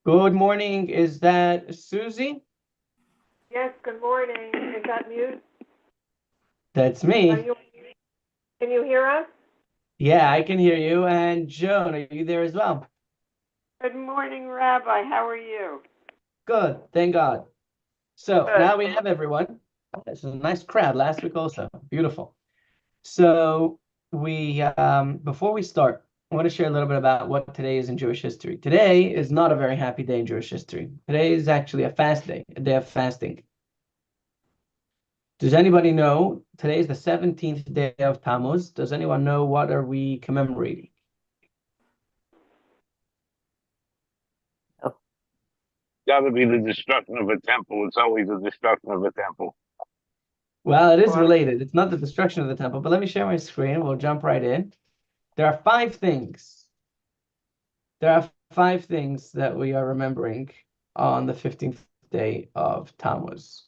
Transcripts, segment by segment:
Good morning. Is that Susie? Yes, good morning. Is that mute? That's Are me. you, can you hear us? Yeah, I can hear you. And Joan, are you there as well? Good morning, Rabbi. How are you? Good. Thank God. So Good. now we have everyone. This is a nice crowd last week also. Beautiful. So we before we start, I want to share a little bit about what today is in Jewish history. Today is not a very happy day in Jewish history. Today is actually a fast day, a day of fasting. Does anybody know? Today is the 17th day of Tammuz. Does anyone know what are we commemorating? Got to be the destruction of a temple. It's always the destruction of a temple. Well, it is Well, related. It's not the destruction of the temple, but let me share my screen. We'll jump right in. There are five things. There are five things that we are remembering on the 15th day of Tammuz.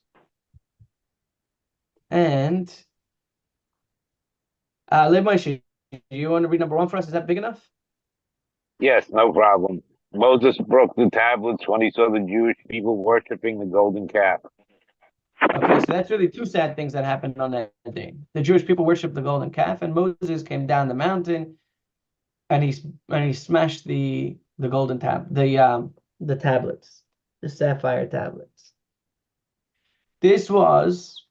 And Lev Moshe, you want to read number one for us? Is that big enough? Yes, no problem. Moses broke the tablets when he saw the Jewish people worshiping the golden calf. Okay, so that's really two sad things that happened on that day. The Jewish people worshiped the golden calf, and Moses came down the mountain and he smashed the golden the tablets, the sapphire tablets. This was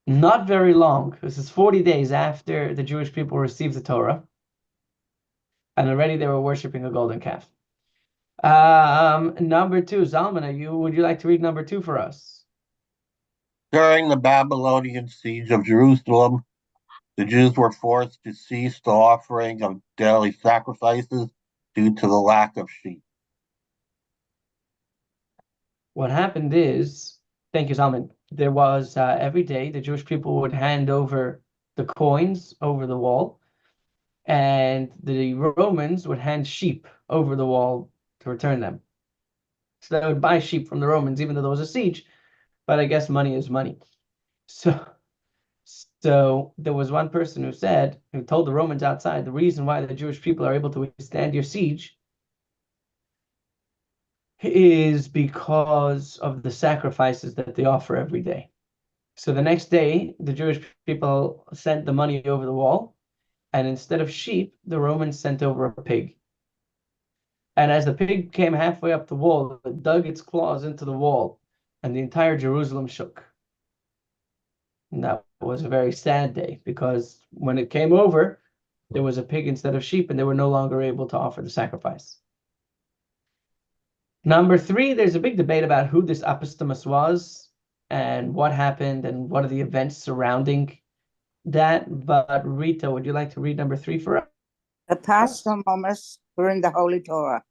not very long. This is 40 days after the Jewish people received the Torah, and already they were worshiping a golden calf. Number two, Zalman, would you like to read number two for us? During the Babylonian siege of Jerusalem, the Jews were forced to cease the offering of daily sacrifices due to the lack of sheep. What happened is, thank you, Zalman. There was every day the Jewish people would hand over the coins over the wall, and the Romans would hand sheep over the wall to return them. So they would buy sheep from the Romans, even though there was a siege. But I guess money is money. So, so there was one person who told the Romans outside, the reason why the Jewish people are able to withstand your siege is because of the sacrifices that they offer every day. So the next day, the Jewish people sent the money over the wall, and instead of sheep, the Romans sent over a pig. And as the pig came halfway up the wall, it dug its claws into the wall, and the entire Jerusalem shook. And that was a very sad day because when it came over, there was a pig instead of sheep, and they were no longer able to offer the sacrifice. Number three, there's a big debate about who this Apostomus was and what happened and what are the events surrounding that. But Rita, would you like to read number three for us? The Paschal were in the Holy Torah.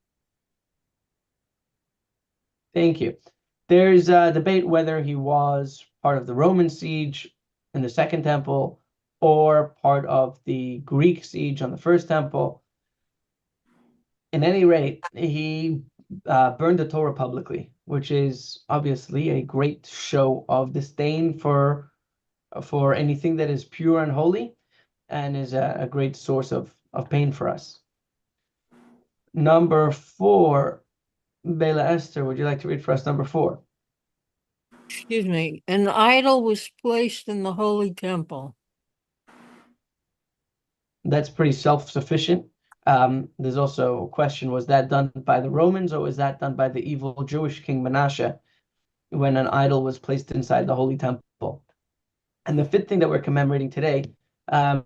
Thank you. There's a debate whether he was part of the Roman siege in the Second Temple or part of the Greek siege on the First Temple. In any rate, he burned the Torah publicly, which is obviously a great show of disdain for anything that is pure and holy, and is a great source of pain for us. Number four, Bela Esther, would you like to read for us number four? Excuse me. An idol was placed in the Holy Temple. That's pretty self-sufficient. There's also a question, was that done by the Romans or was that done by the evil Jewish king Manasseh when an idol was placed inside the Holy Temple? And the fifth thing that we're commemorating today, Joan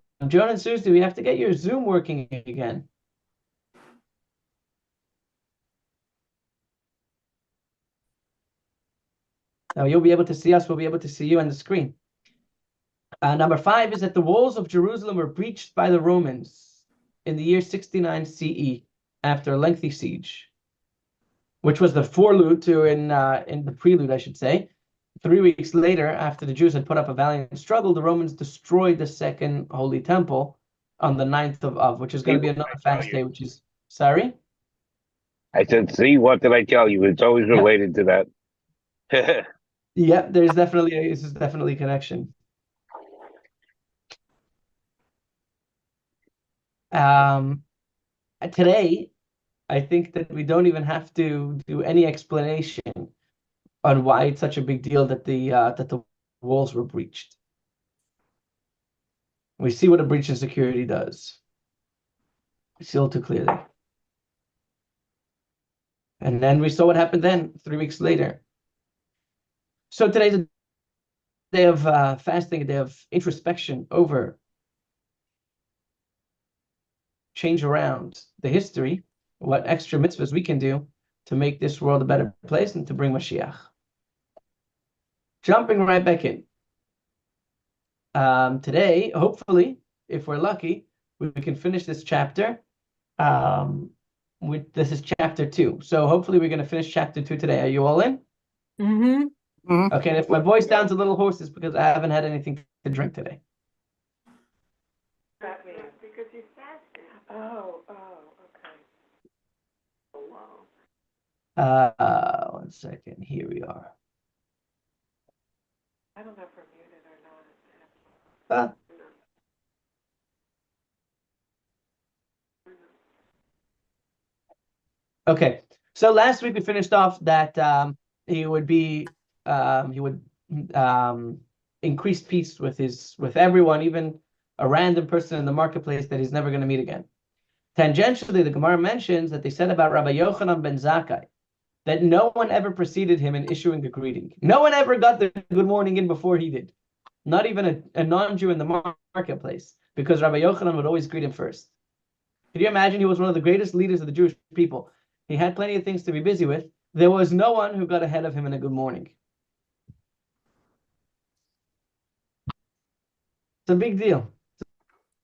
and Susie, we have to get your Zoom working again. Now you'll be able to see us, we'll be able to see you on the screen. Number five is that the walls of Jerusalem were breached by the Romans in the year 69 CE after a lengthy siege, which was the prelude to, in the prelude, I should say. 3 weeks later, after the Jews had put up a valiant struggle, the Romans destroyed the second Holy Temple on the 9th of Av, which is going to be another fast day, which is, sorry? I said, see, what did I tell you? It's always related to that. Yeah, this is definitely a connection. Today, I think that we don't even have to do any explanation on why it's such a big deal that the walls were breached. We see what a breach of security does. We see all too clearly. And then we saw what happened then 3 weeks later. So today's a day of fasting, a day of introspection over, change around the history, what extra mitzvahs we can do to make this world a better place and to bring Mashiach. Jumping right back in. Today, hopefully, if we're lucky, we can finish this chapter. This is chapter 2. So hopefully we're going to finish chapter 2 today. Are you all in? Mm-hmm. Mhm. Okay, and if my voice sounds a little hoarse, it's because I haven't had anything to drink today. That means? Because you fasted. Oh, okay. Oh, wow. 1 second. Here we are. I don't know if we're muted or not. Uh, Okay, so last week we finished off that he would increase peace with everyone, even a random person in the marketplace that he's never going to meet again. Tangentially, the Gemara mentions that they said about Rabbi Yochanan ben Zakkai that no one ever preceded him in issuing a greeting. No one ever got the good morning in before he did. Not even a non-Jew in the marketplace, because Rabbi Yochanan would always greet him first. Can you imagine? He was one of the greatest leaders of the Jewish people. He had plenty of things to be busy with. There was no one who got ahead of him in a good morning. It's a big deal.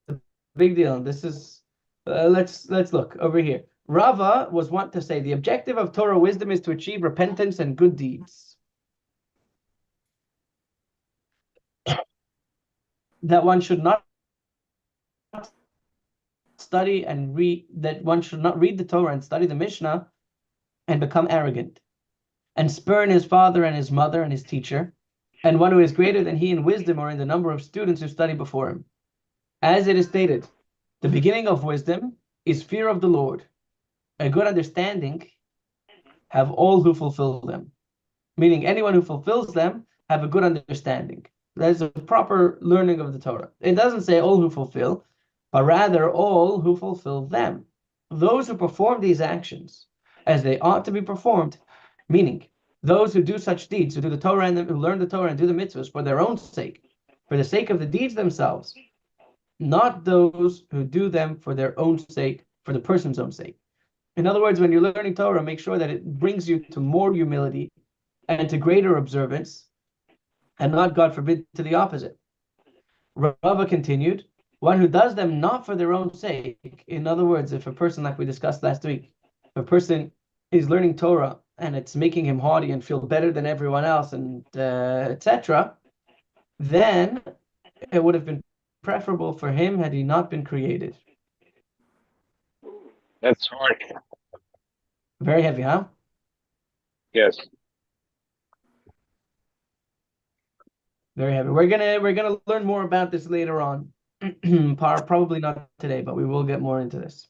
It's a big deal. This is let's look over here. Rava was wont to say the objective of Torah wisdom is to achieve repentance and good deeds. That one should not study and read. That one should not read the Torah and study the Mishnah and become arrogant and spurn his father and his mother and his teacher, and one who is greater than he in wisdom or in the number of students who study before him. As it is stated, the beginning of wisdom is fear of the Lord. A good understanding have all who fulfill them. Meaning anyone who fulfills them have a good understanding. That is a proper learning of the Torah. It doesn't say all who fulfill, but rather all who fulfill them. Those who perform these actions as they ought to be performed, meaning those who do such deeds, who do the Torah and who learn the Torah and do the mitzvahs for their own sake, for the sake of the deeds themselves, not those who do them for their own sake, for the person's own sake. In other words, when you're learning Torah, make sure that it brings you to more humility and to greater observance, and not, God forbid, to the opposite. Rava continued, one who does them not for their own sake. In other words, if a person, like we discussed last week, if a person is learning Torah and it's making him haughty and feel better than everyone else, and etc., then it would have been preferable for him had he not been created. That's hard. Very heavy, huh? Yes. Very heavy. We're gonna learn more about this later on. Probably not today, but we will get more into this.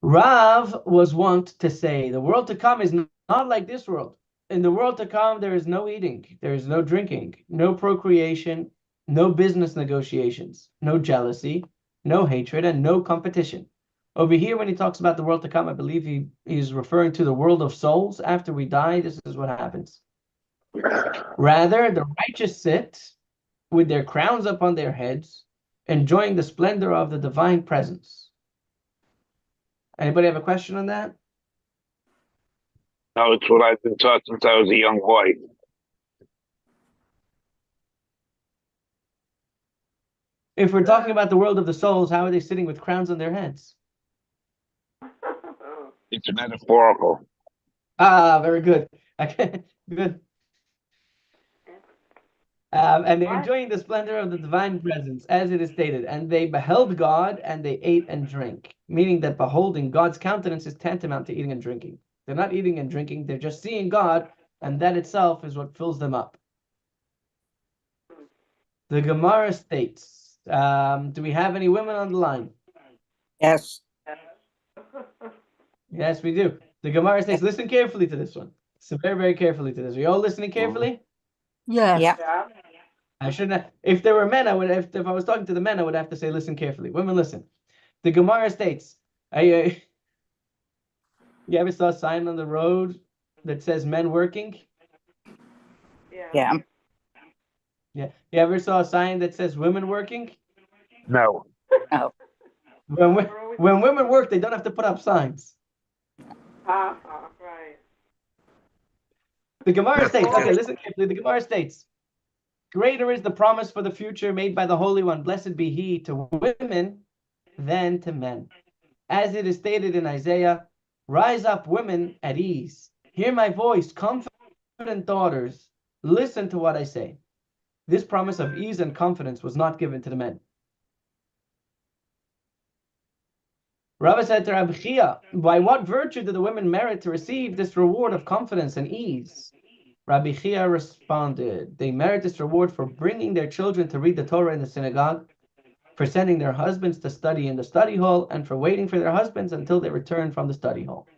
Rav was wont to say, the world to come is not like this world. In the world to come, there is no eating, there is no drinking, no procreation, no business negotiations, no jealousy, no hatred, and no competition. Over here, when he talks about the world to come, I believe he's referring to the world of souls. After we die, this is what happens. Rather, the righteous sit with their crowns upon their heads, enjoying the splendor of the divine presence. Anybody have a question on that? No, it's what I've been taught since I was a young boy. If we're talking about the world of the souls, how are they sitting with crowns on their heads? It's metaphorical. Ah, very good. Okay, good. And they're enjoying the splendor of the divine presence, as it is stated. And they beheld God, and they ate and drank. Meaning that beholding God's countenance is tantamount to eating and drinking. They're not eating and drinking, they're just seeing God, and that itself is what fills them up. The Gemara states, do we have any women on the line? Yes. Yes, we do. The Gemara states, listen carefully to this one. So very, very carefully to this. Are you all listening carefully? Yes. Yeah. Yeah. I shouldn't have, if there were men, I would have, if I was talking to the men, I would have to say, listen carefully. Women, listen. The Gemara states, you ever saw a sign on the road that says men working? Yeah. Yeah. Yeah. You ever saw a sign that says women working? No. Oh. When women work, they don't have to put up signs. Right. The Gemara That's states, okay, good. listen carefully. The Gemara states, greater is the promise for the future made by the Holy One, blessed be he, to women than to men. As it is stated in Isaiah, rise up, women, at ease. Hear my voice, confident daughters. Listen to what I say. This promise of ease and confidence was not given to the men. Rabbi said to Rabbi Chia, by what virtue do the women merit to receive this reward of confidence and ease? Rabbi Chia responded, they merit this reward for bringing their children to read the Torah in the synagogue, for sending their husbands to study in the study hall, and for waiting for their husbands until they return from the study hall.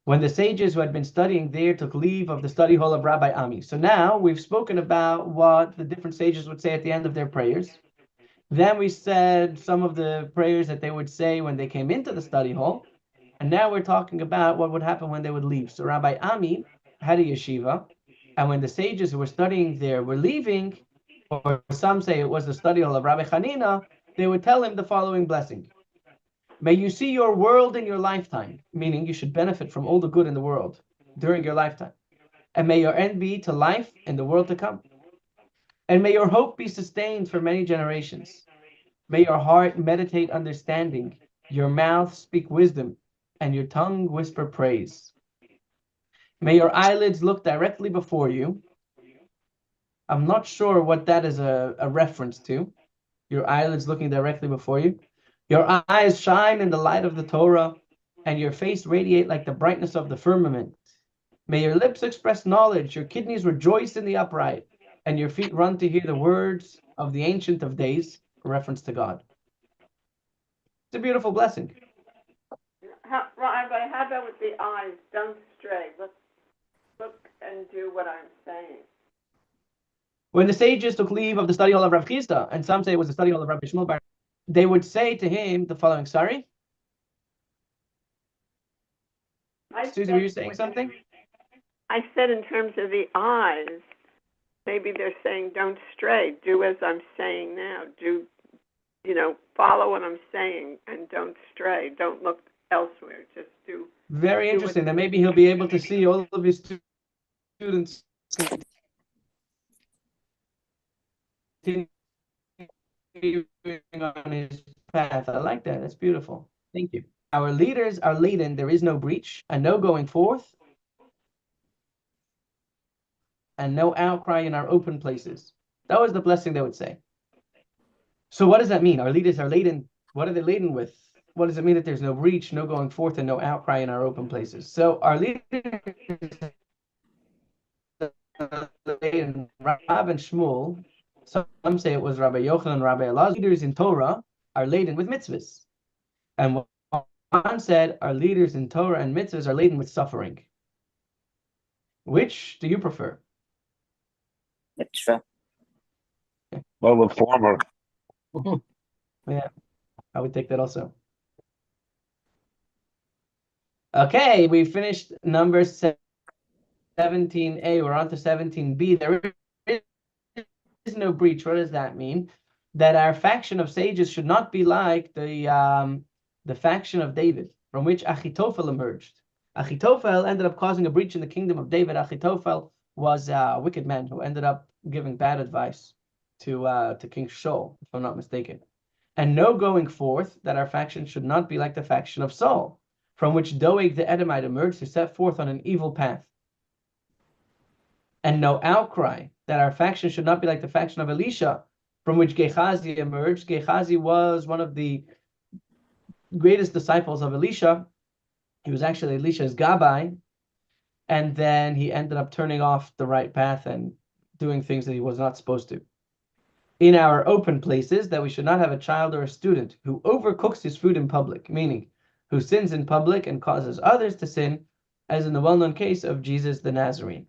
When the sages who had been studying there took leave of the study hall of Rabbi Ami. So now we've spoken about what the different sages would say at the end of their prayers. Then we said some of the prayers that they would say when they came into the study hall. And now we're talking about what would happen when they would leave. So Rabbi Ami had a yeshiva, and when the sages who were studying there were leaving, or some say it was the study hall of Rabbi Hanina, they would tell him the following blessing. May you see your world in your lifetime, meaning you should benefit from all the good in the world during your lifetime. And may your end be to life in the world to come. And may your hope be sustained for many generations. May your heart meditate understanding, your mouth speak wisdom, and your tongue whisper praise. May your eyelids look directly before you. I'm not sure what that is a reference to. Your eyelids looking directly before you. Your eyes shine in the light of the Torah, and your face radiate like the brightness of the firmament. May your lips express knowledge, your kidneys rejoice in the upright, and your feet run to hear the words of the Ancient of Days, a reference to God. It's a beautiful blessing. Rabbi, how about with the eyes? Don't stray. Let's look and do what I'm saying. When the sages took leave of the study hall of Rav Chisda, and some say it was the study hall of Rabbi Shmuel Bar, they would say to him the following, sorry? Susie, were you saying something? I said in terms of the eyes, maybe they're saying don't stray. Do as I'm saying now. Do, follow what I'm saying and don't stray. Don't look elsewhere. Just do. Very interesting. Then maybe he'll be able to see all of his students continuing on his path. I like that. That's beautiful. Thank you. Our leaders are leading. There is no breach and no going forth and no outcry in our open places. That was the blessing they would say. So what does that mean? Our leaders are laden. What are they laden with? What does it mean that there's no breach, no going forth, and no outcry in our open places? So our leaders, Rav and Shmuel, some say it was Rabbi Yochanan and Rabbi Elazar, leaders in Torah are laden with mitzvahs. And one said our leaders in Torah and mitzvahs are laden with suffering. Which do you prefer? Mitzvah. Well, the former. Yeah, I would take that also. Okay, we finished number 17a. We're on to 17b. There is no breach. What does that mean? That our faction of sages should not be like the faction of David, from which Achitophel emerged. Achitophel ended up causing a breach in the kingdom of David. Achitophel was a wicked man who ended up giving bad advice to King Shaul, if I'm not mistaken. And no going forth, that our faction should not be like the faction of Saul, from which Doeg the Edomite emerged to set forth on an evil path. And no outcry, that our faction should not be like the faction of Elisha, from which Gehazi emerged. Gehazi was one of the greatest disciples of Elisha. He was actually Elisha's Gabbai, and then he ended up turning off the right path and doing things that he was not supposed to. in our open places that we should not have a child or a student who overcooks his food in public, meaning who sins in public and causes others to sin, as in the well-known case of Jesus the Nazarene.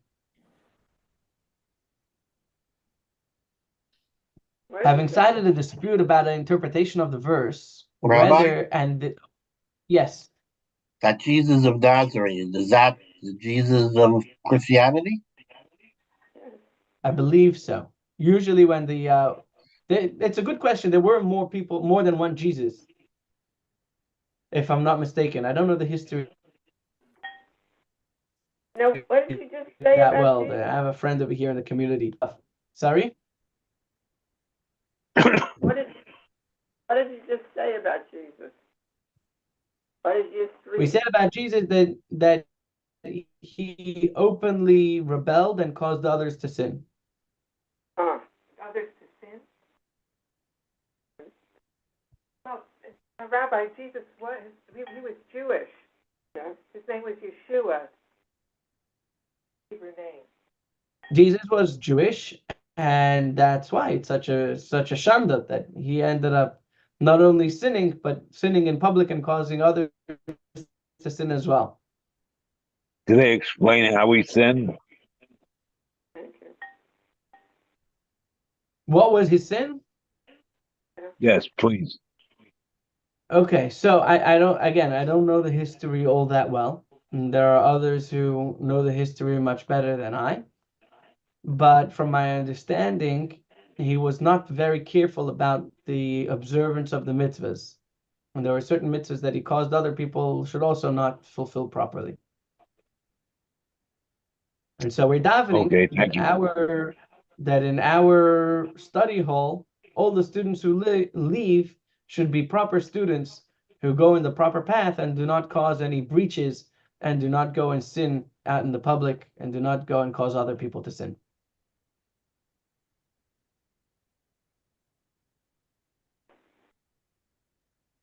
Having cited a dispute about an interpretation of the verse, Rabbi, yes, that Jesus of Nazareth, is that the Jesus of Christianity? I believe so. Usually when it's a good question. There were more than one Jesus, if I'm not mistaken. I don't know the history Now, what did you just say that about well. Jesus? I have a friend over here in the community. Sorry? What did you just say about Jesus? What did you We said about Jesus that he openly rebelled and caused others to sin. Others to sin? Well, Rabbi, Jesus he was Jewish. Yeah. His name was Yeshua. Hebrew name. Jesus was Jewish, and that's why it's such a shanda that he ended up not only sinning, but sinning in public and causing others to sin as well. Did they explain how we sin? Thank you. What was his sin? Yes, please. Okay, so I don't know the history all that well. And there are others who know the history much better than I. But from my understanding, he was not very careful about the observance of the mitzvahs. And there were certain mitzvahs that he caused other people should also not fulfill properly. And so we're davening Okay, thank you. that in our study hall, all the students who leave should be proper students who go in the proper path and do not cause any breaches and do not go and sin out in the public and do not go and cause other people to sin.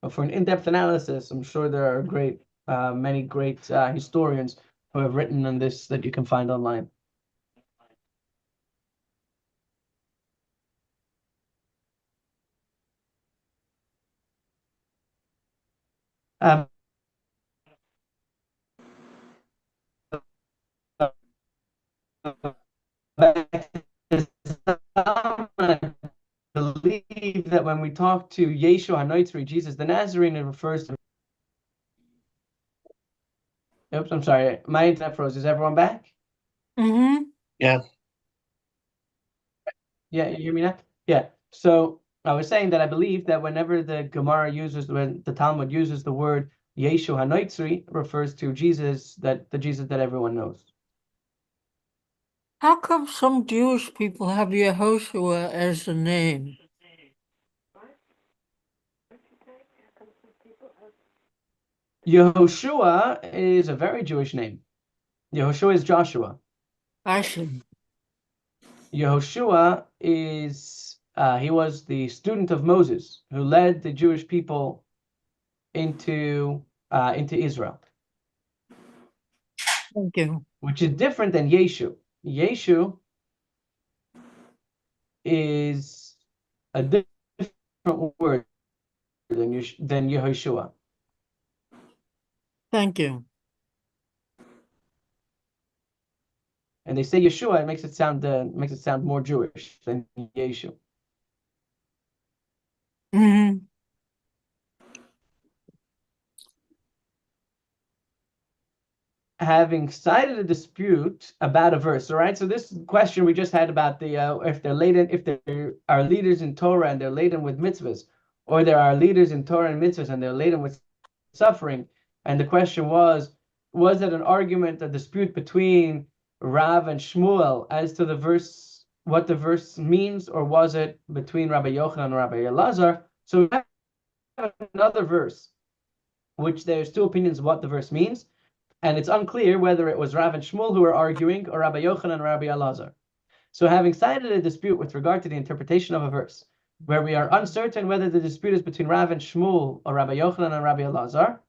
But for an in-depth analysis, I'm sure there are many great historians who have written on this that you can find online. Um, I believe that when we talk to Yeshua HaNotzri, Jesus the Nazarene, it refers to. Oops, I'm sorry. My internet froze. Is everyone back? Mm-hmm. Yes. Yeah, you hear me now? Yeah. So I was saying that I believe that whenever when the Talmud uses the word Yeshua HaNotzri, it refers to the Jesus that everyone knows. How come some Jewish people have Yehoshua as a name? Yehoshua is a very Jewish name. Yehoshua is Joshua. I see. Yehoshua he was the student of Moses who led the Jewish people into Israel, Thank you. which is different than Yeshu. Yeshu is a different word than Yehoshua. Thank you. And they say Yeshua, it makes it sound more Jewish than Yeshu. Mm-hmm. Having cited a dispute about a verse, all right? So this question we just had about the if there are leaders in Torah and they're laden with mitzvahs, or there are leaders in Torah and mitzvahs and they're laden with suffering. And the question was it an argument, a dispute between Rav and Shmuel as to the verse, what the verse means, or was it between Rabbi Yochanan and Rabbi Elazar? So we have another verse, which there's two opinions of what the verse means. And it's unclear whether it was Rav and Shmuel who were arguing or Rabbi Yochanan and Rabbi Elazar. So having cited a dispute with regard to the interpretation of a verse, where we are uncertain whether the dispute is between Rav and Shmuel or Rabbi Yochanan and Rabbi Elazar,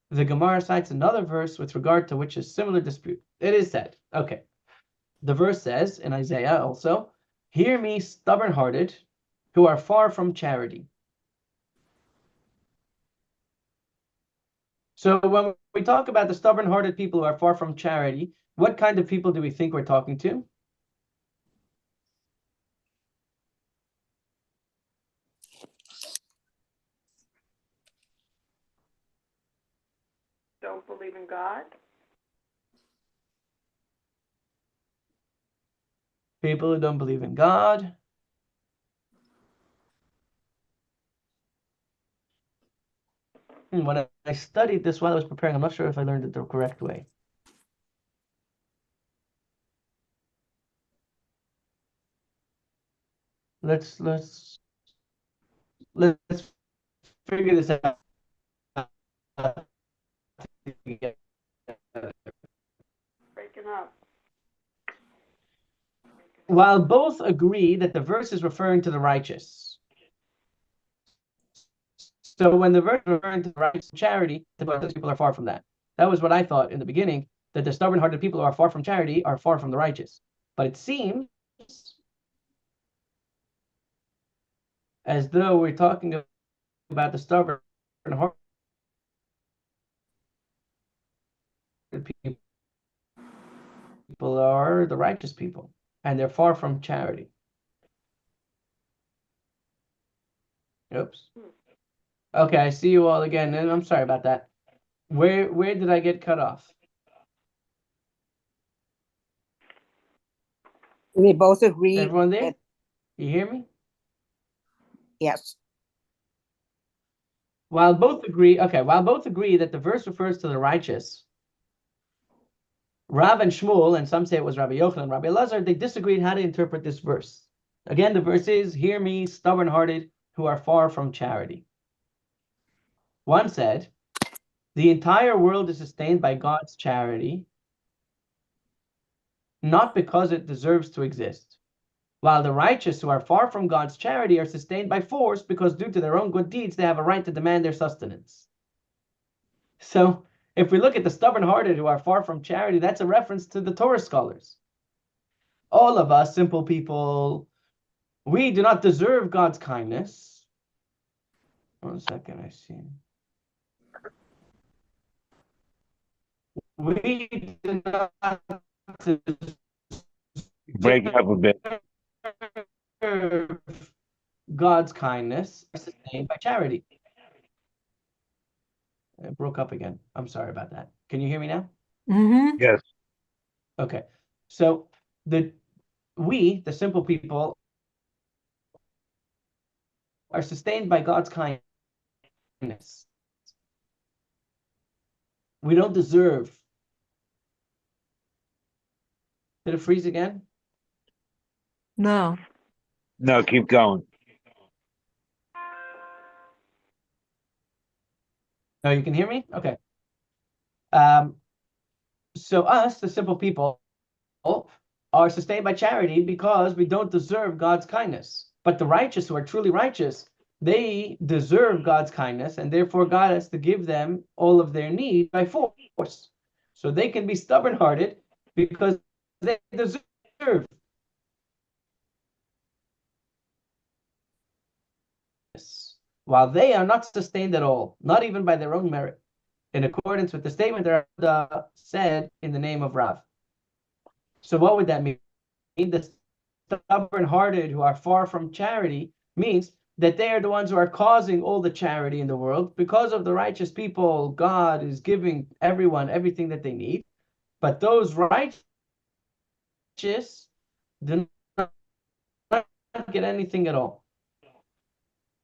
the Gemara cites another verse with regard to which is similar dispute. It is said, okay, the verse says in Isaiah also, "Hear me, stubborn-hearted, who are far from charity. So when we talk about the stubborn-hearted people who are far from charity, what kind of people do we think we're talking to? Don't believe in God? People who don't believe in God. When I studied this while I was preparing, I'm not sure if I learned it the correct way. Let's figure this out together. Breaking up. While both agree that the verse is referring to the righteous. So when the verse is referring to the righteous charity, the people are far from that. That was what I thought in the beginning, that the stubborn-hearted people who are far from charity are far from the righteous. But it seems as though we're talking about the stubborn-hearted people are the righteous people, and they're far from charity. Oops. Okay, I see you all again, and I'm sorry about that. Where did I get cut off? We both agree. Everyone there? You hear me? Yes. While both agree that the verse refers to the righteous, Rav and Shmuel, and some say it was Rabbi Yochanan and Rabbi Elazar, they disagreed how to interpret this verse. Again, the verse is, "Hear me, stubborn-hearted, who are far from charity." One said, the entire world is sustained by God's charity, not because it deserves to exist, while the righteous who are far from God's charity are sustained by force because due to their own good deeds, they have a right to demand their sustenance. So if we look at the stubborn-hearted who are far from charity, that's a reference to the Torah scholars. All of us, simple people, we do not deserve God's kindness. 1 second, I see. We do not Breaking up a bit. deserve God's kindness, are sustained by charity. It broke up again. I'm sorry about that. Can you hear me now? Mm-hmm. Yes. Okay. So we, the simple people, are sustained by God's kindness. We don't deserve. Did it freeze again? No. No, keep going. No, you can hear me? Okay. So us, the simple people, are sustained by charity because we don't deserve God's kindness. But the righteous who are truly righteous, they deserve God's kindness, and therefore God has to give them all of their need by force. So they can be stubborn-hearted because they deserve this, while they are not sustained at all, not even by their own merit, in accordance with the statement that said in the name of Rav. So what would that mean? The stubborn-hearted who are far from charity means that they are the ones who are causing all the charity in the world. Because of the righteous people, God is giving everyone everything that they need. But those righteous do not get anything at all.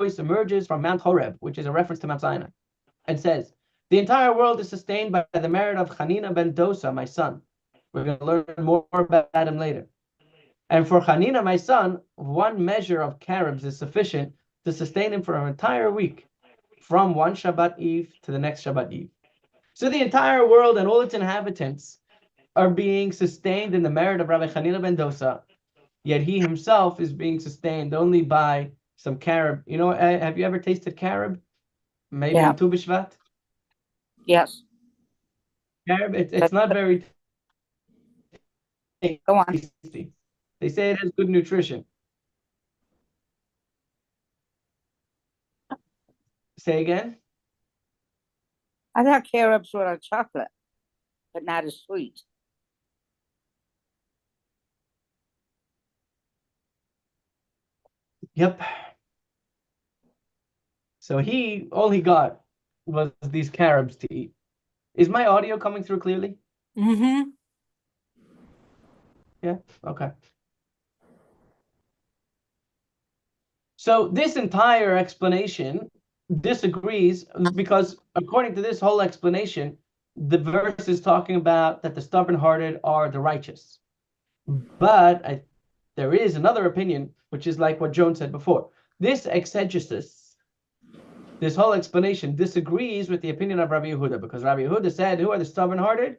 Voice emerges from Mount Horeb, which is a reference to Mount Sinai, and says, the entire world is sustained by the merit of Hanina ben Dosa, my son. We're going to learn more about him later. And for Hanina, my son, one measure of carobs is sufficient to sustain him for an entire week, from one Shabbat Eve to the next Shabbat Eve. So the entire world and all its inhabitants are being sustained in the merit of Rabbi Hanina ben Dosa, yet he himself is being sustained only by some carob. You know, have you ever tasted carob? Maybe Yeah. in Tu B'Shvat? Yes. Carob, it's not very Go on. tasty. They say it has good nutrition. Say again? I thought carobs were a chocolate, but not as sweet. Yep. So all he got was these carobs to eat. Is my audio coming through clearly? Mm-hmm. Yeah, okay. So this entire explanation disagrees because according to this whole explanation, the verse is talking about that the stubborn-hearted are the righteous. But there is another opinion, which is like what Joan said before. This exegesis, this whole explanation disagrees with the opinion of Rabbi Yehuda, because Rabbi Yehuda said, who are the stubborn-hearted?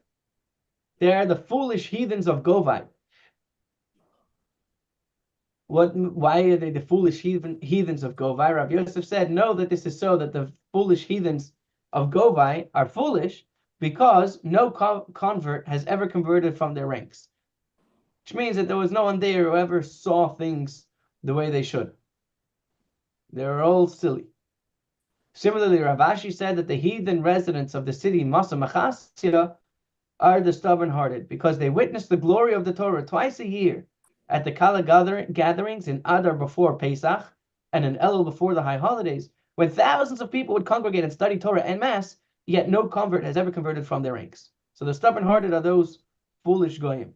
They're the foolish heathens of Govai. Why are they the foolish heathens of Govai? Rabbi Yosef said, no, that this is so, that the foolish heathens of Govai are foolish because no convert has ever converted from their ranks. Which means that there was no one there who ever saw things the way they should. They were all silly. Similarly, Rav Ashi said that the heathen residents of the city Masa Machasya are the stubborn-hearted because they witness the glory of the Torah twice a year at the Kala gatherings in Adar before Pesach and in Elul before the high holidays, when thousands of people would congregate and study Torah en masse, yet no convert has ever converted from their ranks. So the stubborn-hearted are those foolish goyim.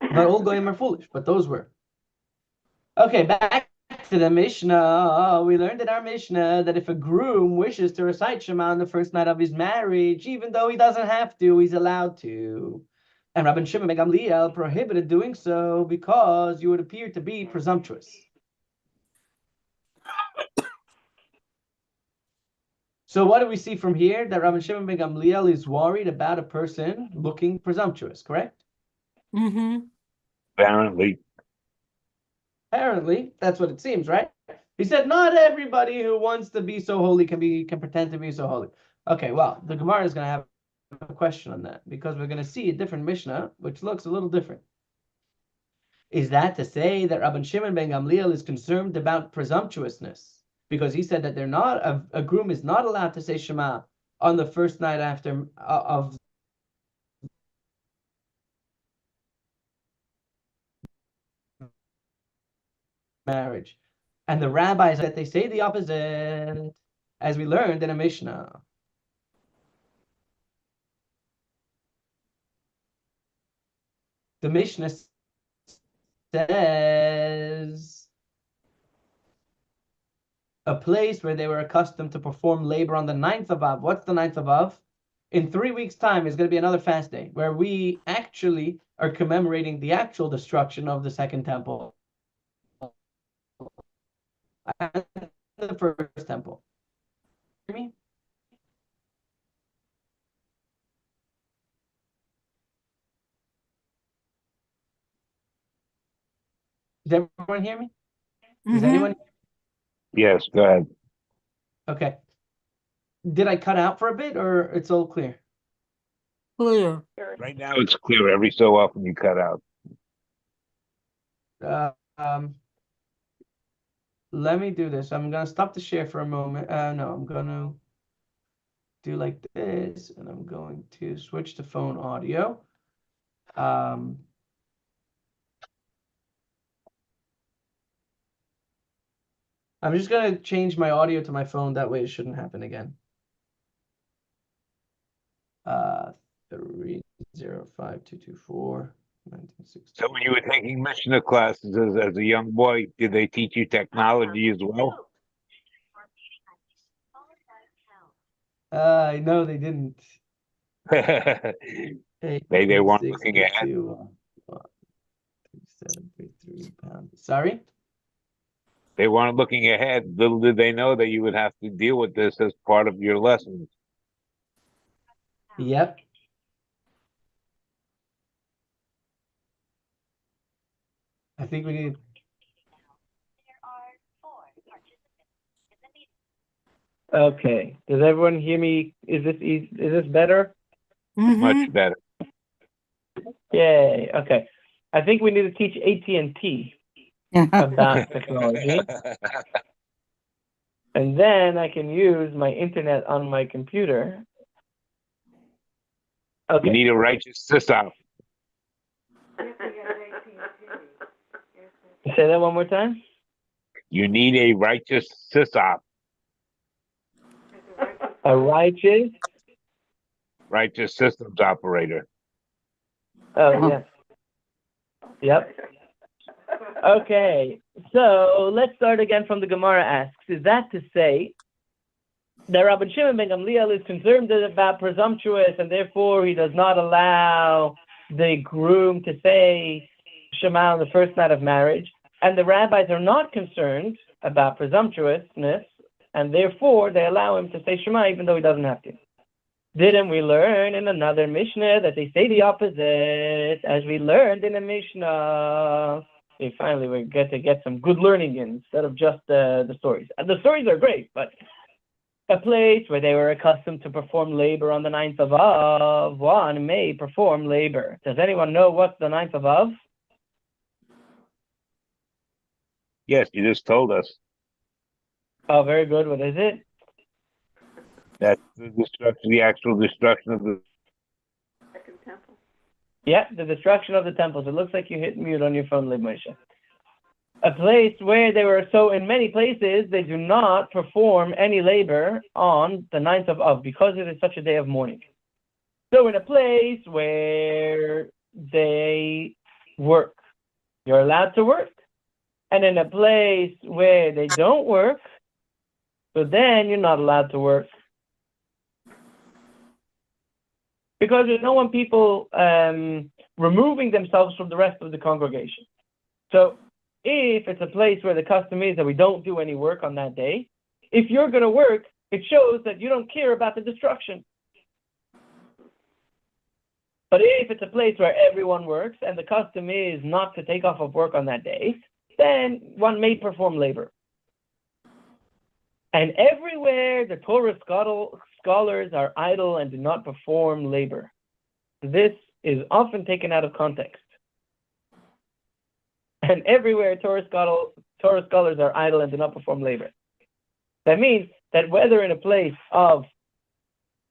Not all goyim are foolish, but those were. Okay, back to the Mishnah. We learned in our Mishnah that if a groom wishes to recite Shema on the first night of his marriage, even though he doesn't have to, he's allowed to. And Rabbi Shimon ben Gamliel prohibited doing so because you would appear to be presumptuous. So what do we see from here? That Rabbi Shimon ben Gamliel is worried about a person looking presumptuous, correct? Mm-hmm. Apparently. Apparently, that's what it seems, right? He said, not everybody who wants to be so holy can pretend to be so holy. Okay, well, the Gemara is going to have a question on that because we're going to see a different Mishnah, which looks a little different. Is that to say that Rabban Shimon ben Gamliel is concerned about presumptuousness? Because he said that they're not a groom is not allowed to say Shema on the first night after of marriage. And the rabbis that they say the opposite, as we learned in a Mishnah. The Mishnah says a place where they were accustomed to perform labor on the 9th of Av. What's the 9th of Av? In 3 weeks' time is going to be another fast day where we actually are commemorating the actual destruction of the Second Temple and the First Temple. Hear me? Does everyone hear me? Does Mm-hmm. anyone? Yes, go ahead. Okay. Did I cut out for a bit or it's all clear? Clear. Right now it's clear. Every so often you cut out. Let me do this. I'm going to stop the share for a moment. No, I'm going to do like this, and I'm going to switch to phone audio. I'm just going to change my audio to my phone. That way it shouldn't happen again. 305224. So when you were taking Mishnah classes as a young boy, did they teach you technology as well? No, they didn't. They weren't looking ahead. 3733 pounds. Sorry? They weren't looking ahead. Little did they know that you would have to deal with this as part of your lessons. Yep. I think we need. Okay. Does everyone hear me? Is this better? Mm-hmm. Much better. Yay. Okay. I think we need to teach AT&T about technology. And then I can use my internet on my computer. You Okay. need a righteous sysop. Say that one more time. You need a righteous sysop. A righteous. Righteous systems operator. Oh, yeah. Yep. Okay. So let's start again from the Gemara asks. Is that to say that Rabbi Shimon ben Gamliel is concerned about presumptuous and therefore he does not allow the groom to say Shema on the first night of marriage, and the rabbis are not concerned about presumptuousness and therefore they allow him to say Shema even though he doesn't have to? Didn't we learn in another Mishnah that they say the opposite, as we learned in a Mishnah? Okay, finally we get to get some good learning in instead of just the stories. And the stories are great, but a place where they were accustomed to perform labor on the 9th of Av, one may perform labor. Does anyone know what's the 9th of Av? Yes, you just told us. Oh, very good. What is it? That's the actual destruction of the. Second temple. Yeah, the destruction of the temples. It looks like you hit mute on your phone, Lib Moshe. A place where they were, so in many places, they do not perform any labor on the 9th of Av because it is such a day of mourning. So in a place where they work, you're allowed to work. And in a place where they don't work, so then you're not allowed to work. Because we don't want people removing themselves from the rest of the congregation. So if it's a place where the custom is that we don't do any work on that day, if you're going to work, it shows that you don't care about the destruction. But if it's a place where everyone works and the custom is not to take off of work on that day, then one may perform labor. And everywhere the Torah scholars are idle and do not perform labor. This is often taken out of context. And everywhere Torah scholars are idle and do not perform labor. That means that whether in a place of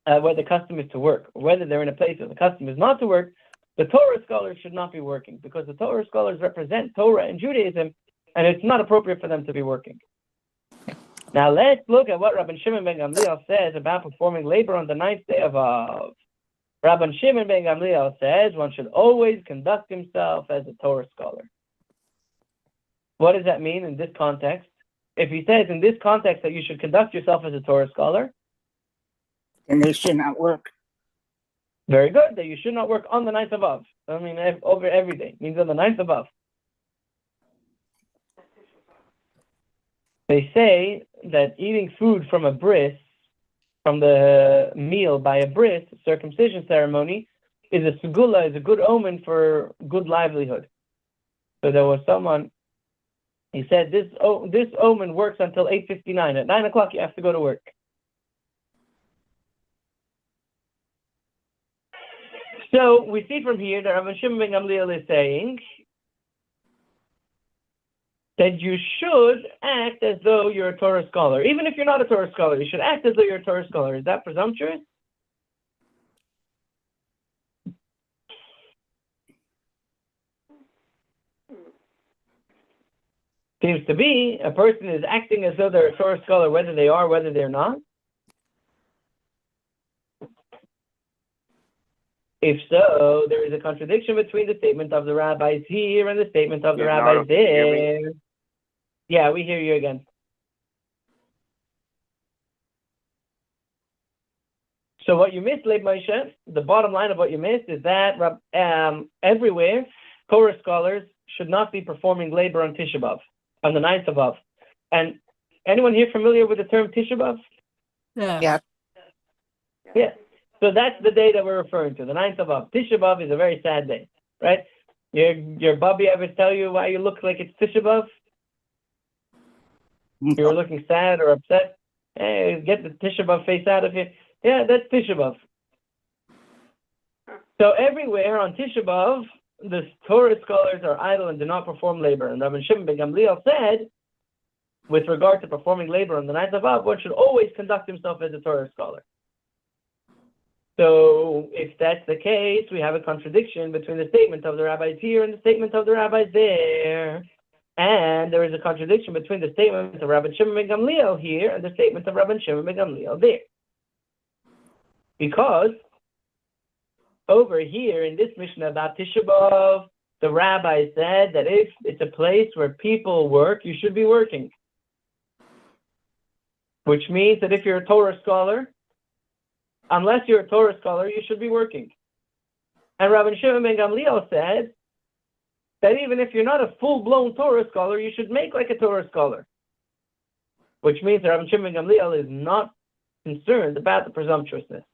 where the custom is to work, or whether they're in a place where the custom is not to work, the Torah scholars should not be working because the Torah scholars represent Torah and Judaism, and it's not appropriate for them to be working. Now let's look at what Rabbi Shimon ben Gamliel says about performing labor on the 9th day of Av. Rabbi Shimon ben Gamliel says one should always conduct himself as a Torah scholar. What does that mean in this context? If he says in this context that you should conduct yourself as a Torah scholar, then they should not work. very good, that you should not work on the 9th of Av. I mean, over every day. It means on the 9th of Av. They say that eating food from a bris, from the meal by a bris, circumcision ceremony, is a segula, is a good omen for good livelihood. So there was someone, he said, this omen works until 8:59. At 9 o'clock, you have to go to work. So we see from here that Rabbi Shimon ben Gamliel is saying that you should act as though you're a Torah scholar. Even if you're not a Torah scholar, you should act as though you're a Torah scholar. Is that presumptuous? Seems to be. A person is acting as though they're a Torah scholar, whether they are, whether they're not. If so, there is a contradiction between the statement of the rabbis here and the statement of the rabbis there. Yeah, we hear you again. So what you missed, Leib Moshe, the bottom line of what you missed is that everywhere, Torah scholars should not be performing labor on Tisha B'Av, on the 9th of Av. And anyone here familiar with the term Tisha B'Av? Yeah. Yeah. So that's the day that we're referring to, the 9th of Av. Tisha B'Av is a very sad day, right? Your Bubby ever tell you why you look like it's Tisha B'Av? You're looking sad or upset? Hey, get the Tisha B'Av face out of here. Yeah, that's Tisha B'Av. So everywhere on Tisha B'Av, the Torah scholars are idle and do not perform labor. And Rabbi Shimon ben Gamliel said with regard to performing labor on the ninth of Av, one should always conduct himself as a Torah scholar. So if that's the case, we have a contradiction between the statement of the rabbis here and the statement of the rabbis there. And there is a contradiction between the statement of Rabbi Shimon ben Gamliel here and the statement of Rabbi Shimon ben Gamliel there. Because over here in this Mishnah about Tisha B'Av, the rabbi said that if it's a place where people work, you should be working. Which means that if you're a Torah scholar, unless you're a Torah scholar, you should be working. And Rabbi Shimon ben Gamliel said that even if you're not a full-blown Torah scholar, you should make like a Torah scholar. Which means that Rabbi Shimon ben Gamliel is not concerned about the presumptuousness.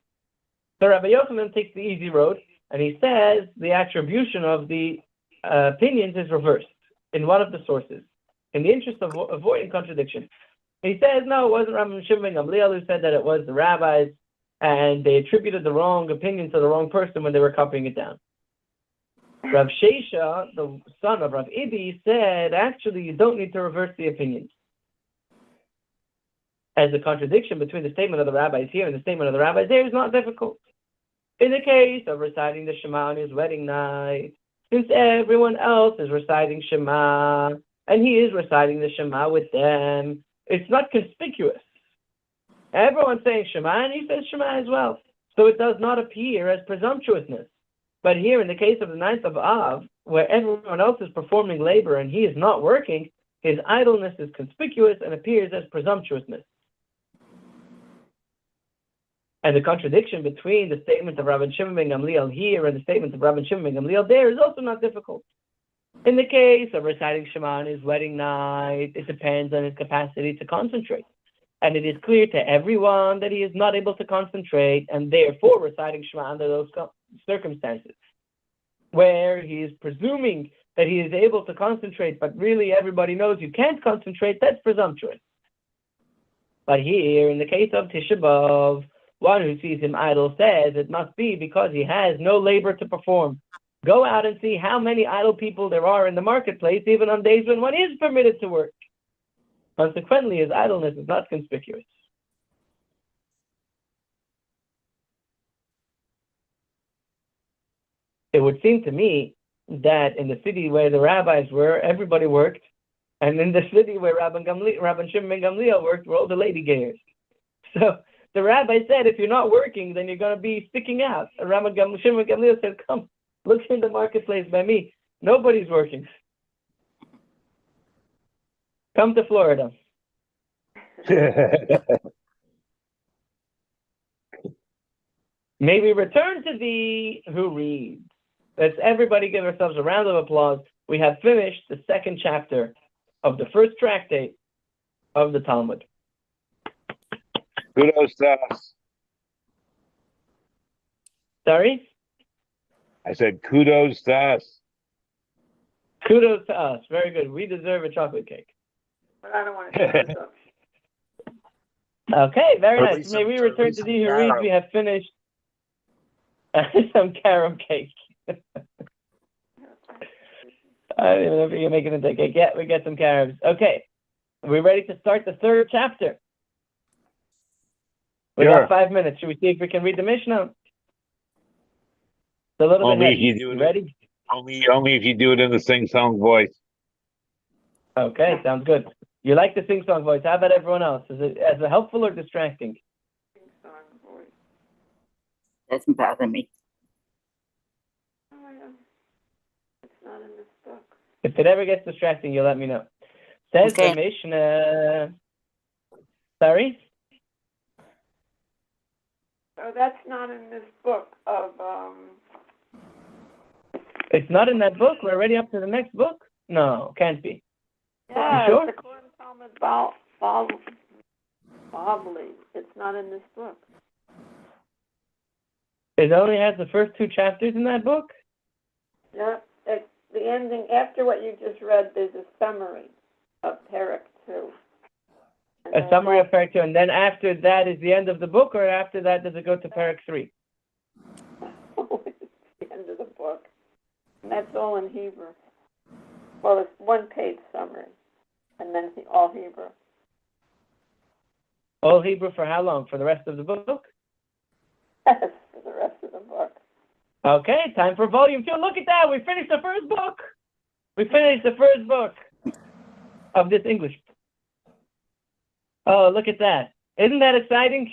So Rabbi Yochanan takes the easy road, and he says the attribution of the opinions is reversed in one of the sources, in the interest of avoiding contradiction. He says, no, it wasn't Rabbi Shimon ben Gamliel who said that, it was the rabbis, and they attributed the wrong opinion to the wrong person when they were copying it down. Rav Shesha, the son of Rav Idi, said, actually, you don't need to reverse the opinions. As the contradiction between the statement of the rabbis here and the statement of the rabbis there is not difficult. In the case of reciting the Shema on his wedding night, since everyone else is reciting Shema, and he is reciting the Shema with them, it's not conspicuous. Everyone's saying Shema, and he says Shema as well. So it does not appear as presumptuousness. But here, in the case of the ninth of Av, where everyone else is performing labor and he is not working, his idleness is conspicuous and appears as presumptuousness. And the contradiction between the statement of Rabbi Shimon ben Gamliel here and the statement of Rabbi Shimon ben Gamliel there is also not difficult. In the case of reciting Shema on his wedding night, it depends on his capacity to concentrate. And it is clear to everyone that he is not able to concentrate, and therefore reciting Shema under those circumstances, where he is presuming that he is able to concentrate, but really everybody knows you can't concentrate, that's presumptuous. But here, in the case of Tisha B'Av, one who sees him idle says it must be because he has no labor to perform. Go out and see how many idle people there are in the marketplace, even on days when one is permitted to work. Consequently, his idleness is not conspicuous. It would seem to me that in the city where the rabbis were, everybody worked, and in the city where Rabbi Shimon ben Gamliel worked were all the lady gayers. So the rabbi said, if you're not working, then you're going to be sticking out. And Rabbi Shimon ben Gamliel said, come, look in the marketplace by me. Nobody's working. Come to Florida. May we return to thee who reads. Let's everybody give ourselves a round of applause. We have finished the second chapter of the first tractate of the Talmud. Kudos to us. Sorry? I said kudos to us. Kudos to us. Very good. We deserve a chocolate cake. But I don't want to do this up. Okay, very Or at nice. least May some- we or at return least to some thee who reads. carob. We have finished some carob cake. I don't even know if you're making it a cake. Yeah, we get some carobs. Okay. We're ready to start the third chapter. We Sure. got 5 minutes. Should we see if we can read the Mishnah? It's a little Only bit if heavy. you do You it. ready? Only if you do it in the sing-song voice. Okay, sounds good. You like the sing-song voice. How about everyone else? Is it helpful or distracting? Song voice. Doesn't bother me. Oh, yeah. It's not in this book. If it ever gets distracting, you let me know. Says Okay. the Mishnah. Sorry? So that's not in this book of, It's not in that book? We're already up to the next book? No, can't be. yeah, sure? the Koran Talmud Bavli. It's not in this book. It only has the first 2 chapters in that book? Yeah, it's the ending. After what you just read, there's a summary of Parak 2. And A then summary of Parak 2, and then after that is the end of the book, or after that does it go to Parak 3? it's the end of the book. And that's all in Hebrew. Well, it's 1-page summary. And then all Hebrew. All Hebrew for how long? For the rest of the book? Yes, for the rest of the book. Okay, time for volume 2. Look at that. We finished the first book. We finished the first book of this English. Oh, look at that. Isn't that exciting?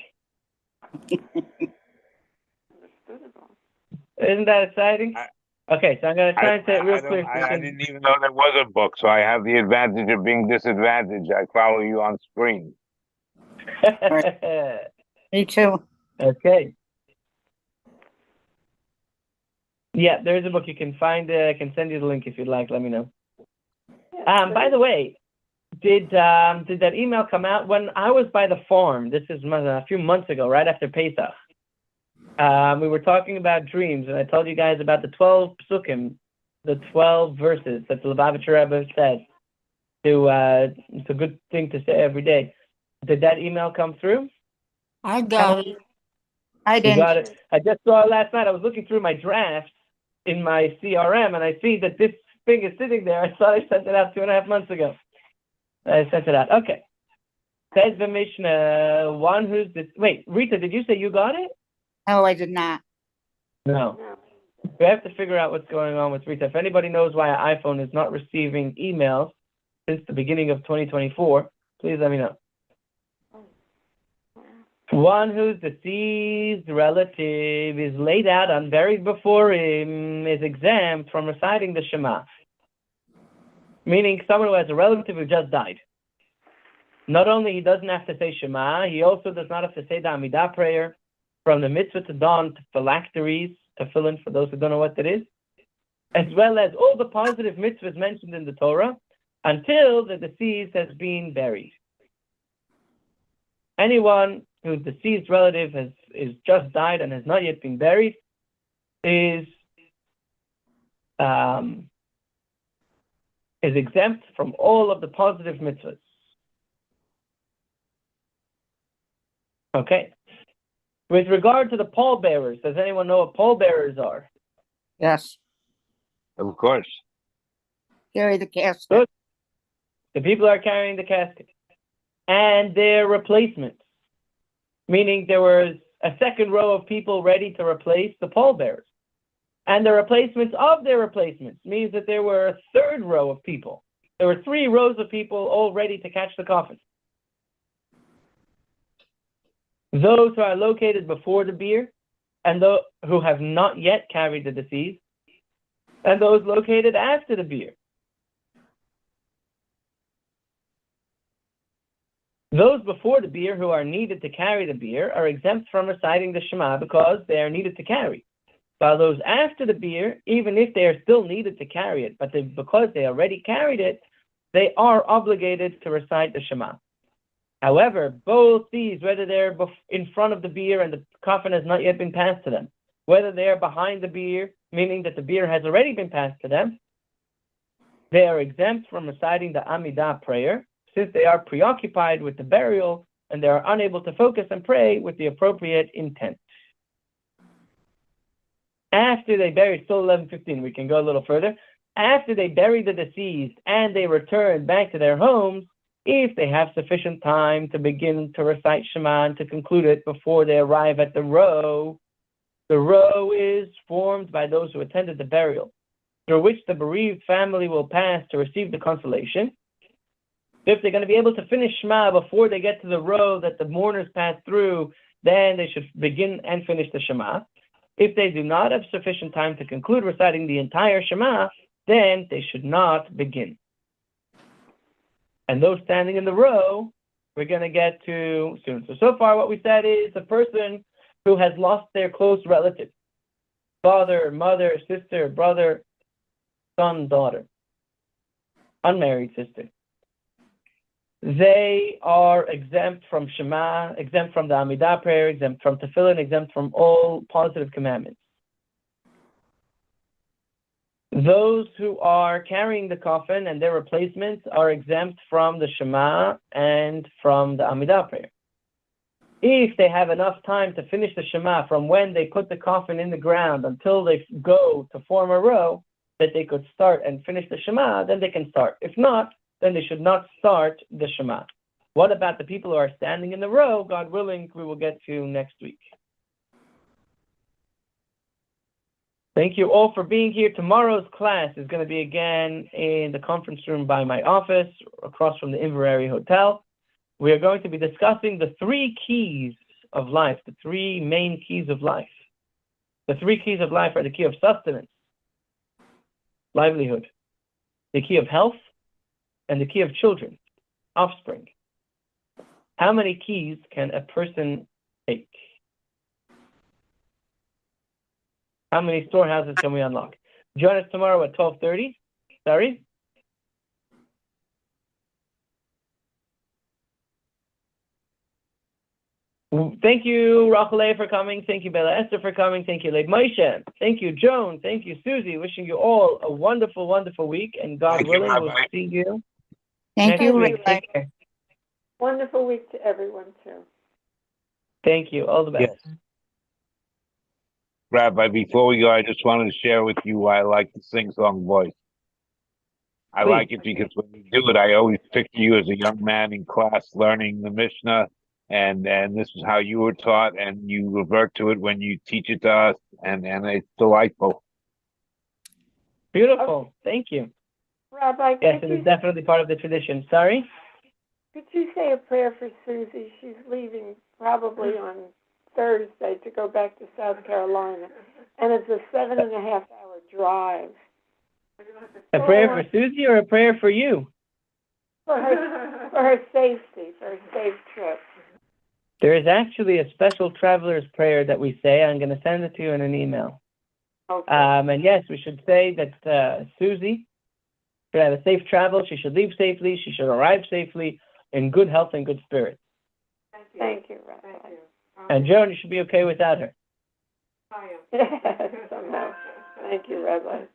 Isn't that exciting? Okay, so I'm going to try and say it real clear. I didn't even know there was a book, so I have the advantage of being disadvantaged. I follow you on screen. Me too. Okay. Yeah, there's a book you can find. I can send you the link if you'd like. Let me know. By the way, did that email come out when I was by the farm? This is a few months ago, right after Pesach. We were talking about dreams, and I told you guys about the 12 psukim, the 12 verses that the Lubavitcher Rebbe said. It's a good thing to say every day. Did that email come through? I got it. I You didn't. got it. I just saw it last night. I was looking through my drafts in my CRM, and I see that this thing is sitting there. I thought I sent it out 2.5 months ago. I sent it out. Okay. Says the Mishnah, one who's this. Wait, Rita, did you say you got it? No, I did not. No. We have to figure out what's going on with Rita. If anybody knows why an iPhone is not receiving emails since the beginning of 2024, please let me know. One whose deceased relative is laid out and buried before him is exempt from reciting the Shema. Meaning someone who has a relative who just died. Not only he doesn't have to say Shema, he also does not have to say the Amidah prayer from the mitzvah to dawn to phylacteries, to fill in for those who don't know what that is, as well as all the positive mitzvahs mentioned in the Torah until the deceased has been buried. Anyone whose deceased relative is just died and has not yet been buried is exempt from all of the positive mitzvahs. Okay. With regard to the pallbearers, does anyone know what pallbearers are? Yes. Of course. Carry the casket. Good. The people are carrying the casket. And their replacements. Meaning there was a second row of people ready to replace the pallbearers. And the replacements of their replacements means that there were a third row of people. There were 3 rows of people all ready to catch the coffin. Those who are located before the bier, and those who have not yet carried the deceased, and those located after the bier. Those before the bier who are needed to carry the bier are exempt from reciting the Shema because they are needed to carry. While those after the bier, even if they are still needed to carry it, but because they already carried it, they are obligated to recite the Shema. However, both these, whether they're in front of the bier and the coffin has not yet been passed to them, whether they are behind the bier, meaning that the bier has already been passed to them, they are exempt from reciting the Amidah prayer, since they are preoccupied with the burial and they are unable to focus and pray with the appropriate intent. After they bury, still 11:15, we can go a little further. After they bury the deceased and they return back to their homes, if they have sufficient time to begin to recite Shema and to conclude it before they arrive at the row is formed by those who attended the burial, through which the bereaved family will pass to receive the consolation. If they're going to be able to finish Shema before they get to the row that the mourners pass through, then they should begin and finish the Shema. If they do not have sufficient time to conclude reciting the entire Shema, then they should not begin. And those standing in the row, we're going to get to soon. So far what we said is the person who has lost their close relative, father, mother, sister, brother, son, daughter, unmarried sister. They are exempt from Shema, exempt from the Amidah prayer, exempt from Tefillin, exempt from all positive commandments. Those who are carrying the coffin and their replacements are exempt from the Shema and from the Amidah prayer. If they have enough time to finish the Shema from when they put the coffin in the ground until they go to form a row, that they could start and finish the Shema, then they can start. If not, then they should not start the Shema. What about the people who are standing in the row? God willing, we will get to next week. Thank you all for being here. Tomorrow's class is going to be again in the conference room by my office, across from the Inverary Hotel. We are going to be discussing the 3 keys of life, the 3 main keys of life. The 3 keys of life are the key of sustenance, livelihood, the key of health, and the key of children, offspring. How many keys can a person take? How many storehouses can we unlock? Join us tomorrow at 12:30. Sorry? Thank you, Rachel, for coming. Thank you, Bella Esther, for coming. Thank you, Leib Moshe. Thank you, Joan. Thank you, Susie. Wishing you all a wonderful, wonderful week. And God Thank you, willing, we'll Rabbi. see you Thank next you, week. Rabbi. Take care. Wonderful week to everyone, too. Thank you. All the best. Yes. Rabbi, before we go, I just wanted to share with you why I like the sing-song voice. I Please. like it because when you do it, I always picture you as a young man in class learning the Mishnah, and this is how you were taught, and you revert to it when you teach it to us, and it's delightful. Beautiful. Thank you. Rabbi, Yes, it is definitely part of the tradition. Sorry? could you say a prayer for Susie? She's leaving probably on Thursday to go back to South Carolina, and it's a 7.5-hour drive. A prayer for Susie or a prayer for you? For her safety, for her safe trip. There is actually a special traveler's prayer that we say. I'm going to send it to you in an email. Okay. And yes, we should say that Susie should have a safe travel. She should leave safely. She should arrive safely in good health and good spirits. Thank you, Rabbi. And Joan, you should be okay without her. Yes, somehow. Thank you, Rabbi.